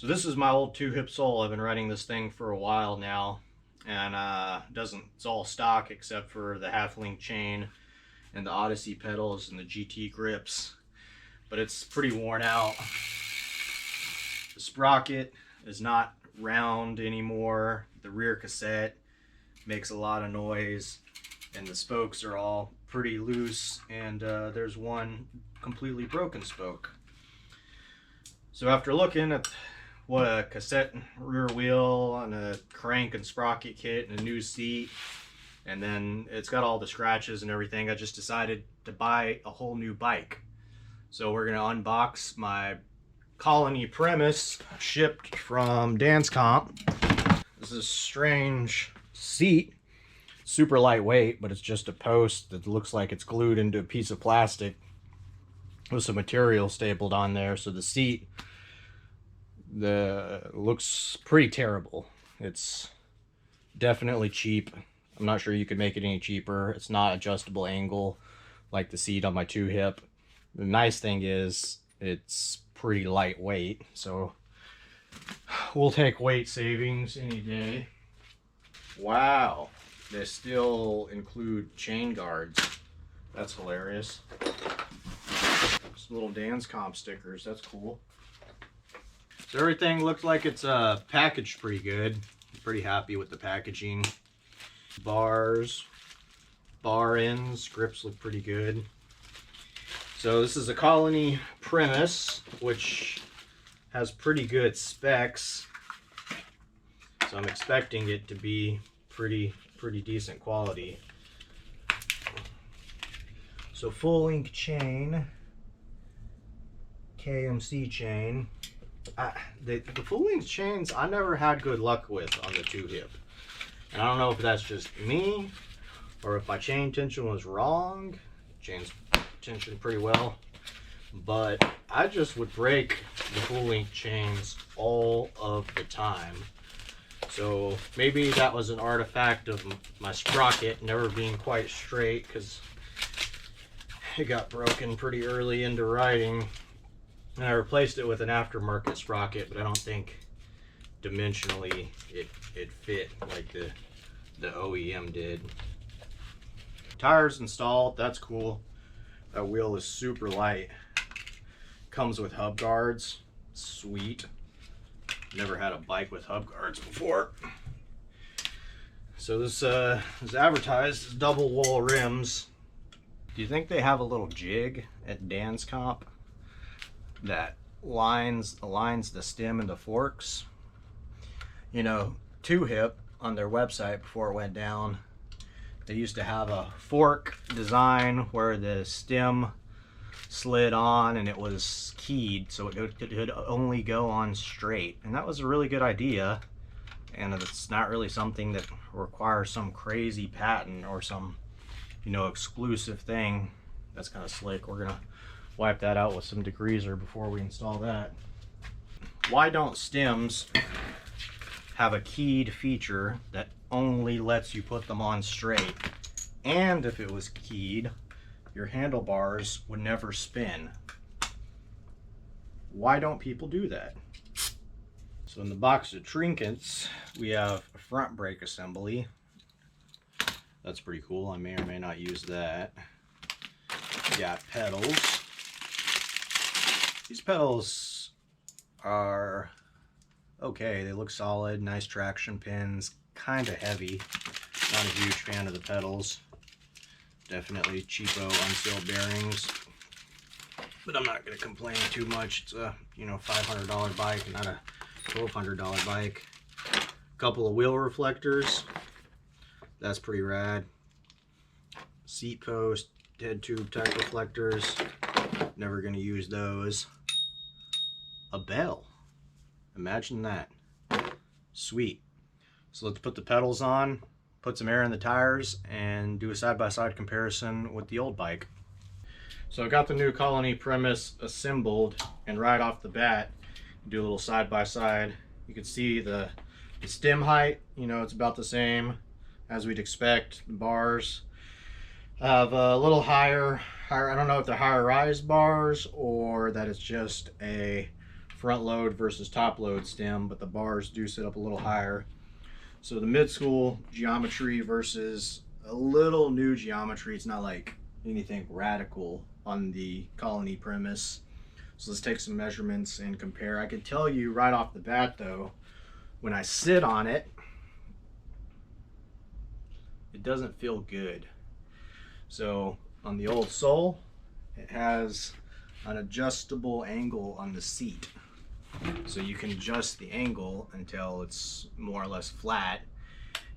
So this is my old 2-hip sole. I've been riding this thing for a while now, and it's all stock except for the half-link chain and the Odyssey pedals and the GT grips, but it's pretty worn out. The sprocket is not round anymore. The rear cassette makes a lot of noise, and the spokes are all pretty loose, and there's one completely broken spoke. So after looking at what a cassette rear wheel and a crank and sprocket kit and a new seat, and then it's got all the scratches and everything, I just decided to buy a whole new bike. So we're gonna unbox my Colony Primus, shipped from Dance Comp. This is a strange seat, super lightweight, but it's just a post that looks like it's glued into a piece of plastic with some material stapled on there. So the seat looks pretty terrible. It's definitely cheap. I'm not sure you could make it any cheaper. It's not adjustable angle like the seat on my 2-hip. The nice thing is it's pretty lightweight, so we'll take weight savings any day. Wow, they still include chain guards. That's hilarious. Some little Dance Comp stickers, that's cool. So everything looks like it's packaged pretty good. I'm pretty happy with the packaging. Bars, bar ends, grips look pretty good. So this is a Colony Primus, which has pretty good specs. So I'm expecting it to be pretty decent quality. So full link chain, KMC chain. The full length chains I never had good luck with on the 2-hip, and I don't know if that's just me or if my chain tension was wrong. Chain's tension pretty well, but I just would break the full length chains all of the time. So maybe that was an artifact of my sprocket never being quite straight, because it got broken pretty early into riding. And I replaced it with an aftermarket sprocket, but I don't think dimensionally it fit like the OEM did. Tires installed, that's cool. That wheel is super light. Comes with hub guards, sweet. Never had a bike with hub guards before. So this is advertised as double wall rims. Do you think they have a little jig at Dance Comp that aligns the stem and the forks? You know, 2-hip on their website before it went down, they used to have a fork design where the stem slid on and it was keyed, so it could only go on straight, and that was a really good idea. And it's not really something that requires some crazy patent or some, you know, exclusive thing. That's kind of slick. We're gonna wipe that out with some degreaser before we install that. Why don't stems have a keyed feature that only lets you put them on straight? And if it was keyed, your handlebars would never spin. Why don't people do that? So in the box of trinkets, we have a front brake assembly. That's pretty cool. I may or may not use that. We got pedals. These pedals are okay. They look solid, nice traction pins, kind of heavy. Not a huge fan of the pedals. Definitely cheapo unsealed bearings, but I'm not going to complain too much. It's a, you know, $500 bike, not a $1,200 bike. A couple of wheel reflectors. That's pretty rad. Seat post, head tube type reflectors. Never going to use those. A bell. Imagine that. Sweet. So let's put the pedals on, put some air in the tires, and do a side-by-side comparison with the old bike. So I got the new Colony Primus assembled, and right off the bat, do a little side-by-side. You can see the stem height, you know, it's about the same as we'd expect. The bars have a little higher, I don't know if they're higher rise bars or that it's just a front load versus top load stem, but the bars do sit up a little higher. So the mid-school geometry versus a little new geometry. It's not like anything radical on the Colony Primus. So let's take some measurements and compare. I can tell you right off the bat though, when I sit on it, it doesn't feel good. So on the old Soul, it has an adjustable angle on the seat. So you can adjust the angle until it's more or less flat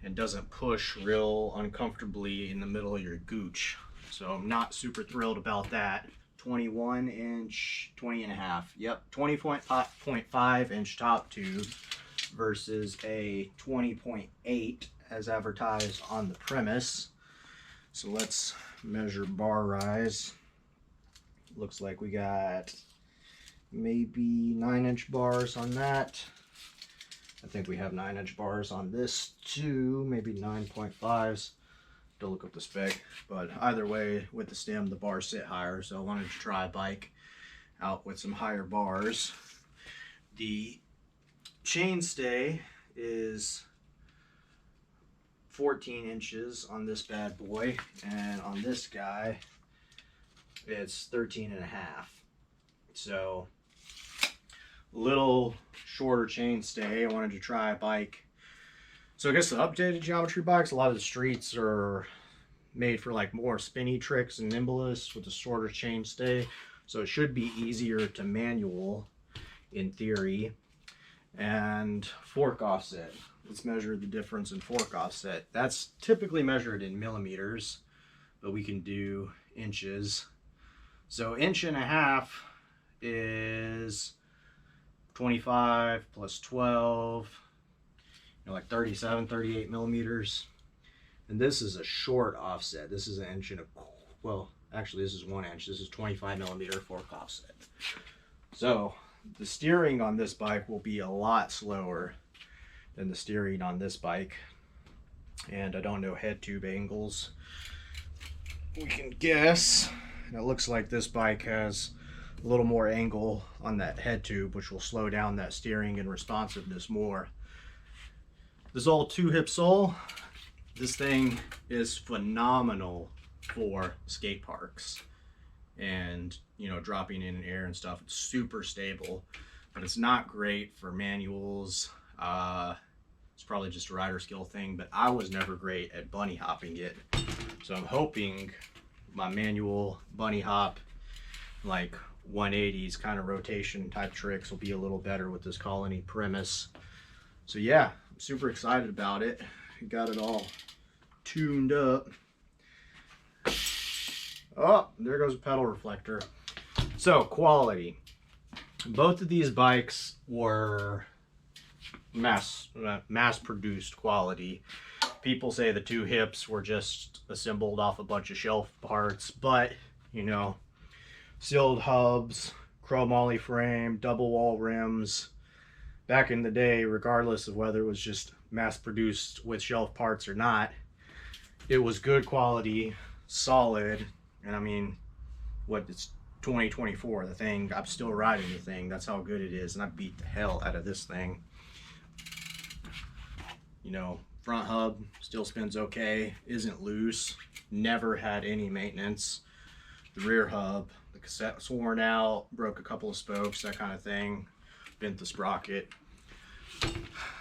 and doesn't push real uncomfortably in the middle of your gooch. So I'm not super thrilled about that. 21 inch, 20 and a half. Yep, 20.5 inch top tube versus a 20.8 as advertised on the Primus. So let's measure bar rise. Looks like we got maybe 9-inch bars on that. I think we have 9-inch bars on this too, maybe 9.5s. To look up the spec, but either way, with the stem, the bars sit higher, so I wanted to try a bike out with some higher bars. The chainstay is 14 inches on this bad boy, and on this guy, it's 13 and a half. So, a little shorter chainstay. I wanted to try a bike. So I guess the updated geometry bikes, a lot of the streets are made for like more spinny tricks and nimblest with a shorter chainstay. So it should be easier to manual in theory. And fork offset. Let's measure the difference in fork offset. That's typically measured in millimeters, but we can do inches. So 1.5 inches is 25 plus 12. Like 37, 38 millimeters. And this is a short offset. This is 1 inch and well, actually this is 1 inch. This is 25 millimeter fork offset. So the steering on this bike will be a lot slower than the steering on this bike. And I don't know head tube angles. We can guess. And it looks like this bike has a little more angle on that head tube, which will slow down that steering and responsiveness more. This old 2-hip sole, this thing is phenomenal for skate parks and, you know, dropping in air and stuff. It's super stable, but it's not great for manuals. It's probably just a rider skill thing, but I was never great at bunny hopping it. So I'm hoping my manual bunny hop, like 180s kind of rotation type tricks, will be a little better with this Colony Primus. So yeah, I'm super excited about it. Got it all tuned up. Oh, there goes a pedal reflector. So quality. Both of these bikes were mass produced quality. People say the 2 hips were just assembled off a bunch of shelf parts, but you know, sealed hubs, chromoly frame, double wall rims. Back in the day, regardless of whether it was just mass produced with shelf parts or not, it was good quality, solid. And I mean, it's 2024, the thing, I'm still riding the thing. That's how good it is. And I beat the hell out of this thing. You know, front hub still spins okay, isn't loose, never had any maintenance. The rear hub, the cassette was worn out, broke a couple of spokes, that kind of thing. Bent the sprocket.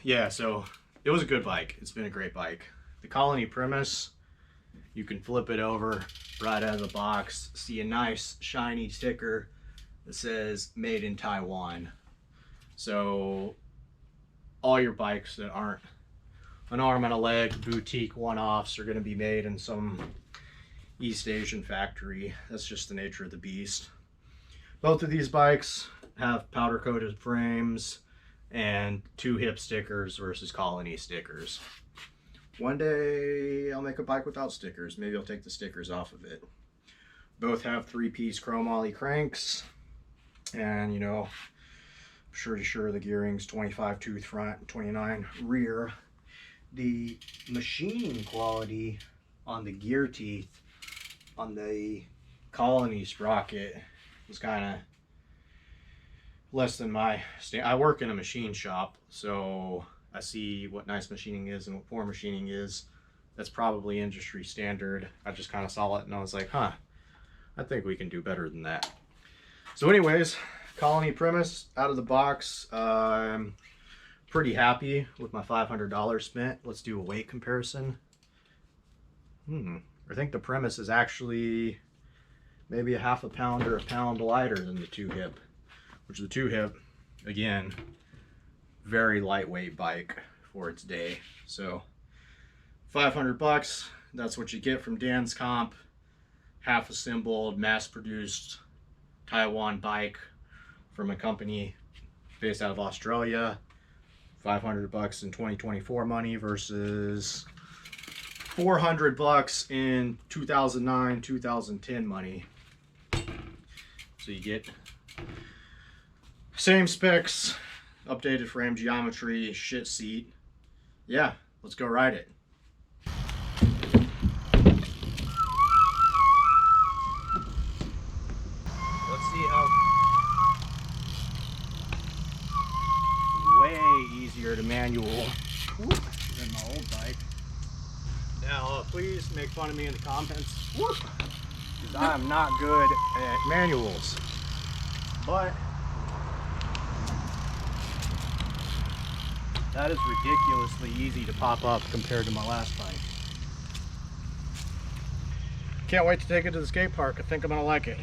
Yeah, so it was a good bike. It's been a great bike. The Colony Primus, you can flip it over right out of the box, see a nice shiny sticker that says made in Taiwan. So all your bikes that aren't an arm and a leg boutique one-offs are going to be made in some East Asian factory. That's just the nature of the beast. Both of these bikes have powder coated frames and 2 hip stickers versus Colony stickers. One day I'll make a bike without stickers. Maybe I'll take the stickers off of it. Both have 3-piece chromoly cranks, and you know, pretty sure the gearing's 25 tooth front, 29 rear. The machining quality on the gear teeth on the Colony sprocket was kind of, less than my I work in a machine shop, so I see what nice machining is and what poor machining is. That's probably industry standard. I just kind of saw it and I was like, huh, I think we can do better than that. So anyways, Colony Primus out of the box. I'm pretty happy with my $500 spent. Let's do a weight comparison. I think the Primus is actually maybe a half a pound or a pound lighter than the 2-hip, which the 2-hip, again, very lightweight bike for its day. So $500, that's what you get from Dan's Comp. Half assembled, mass produced Taiwan bike from a company based out of Australia. $500 in 2024 money versus $400 in 2009, 2010 money. So you get same specs, updated frame geometry, shit seat. Yeah, let's go ride it. Let's see how way easier to manual than my old bike. Now, please make fun of me in the comments, because I'm not good at manuals. But that is ridiculously easy to pop up compared to my last bike. Can't wait to take it to the skate park. I think I'm gonna like it.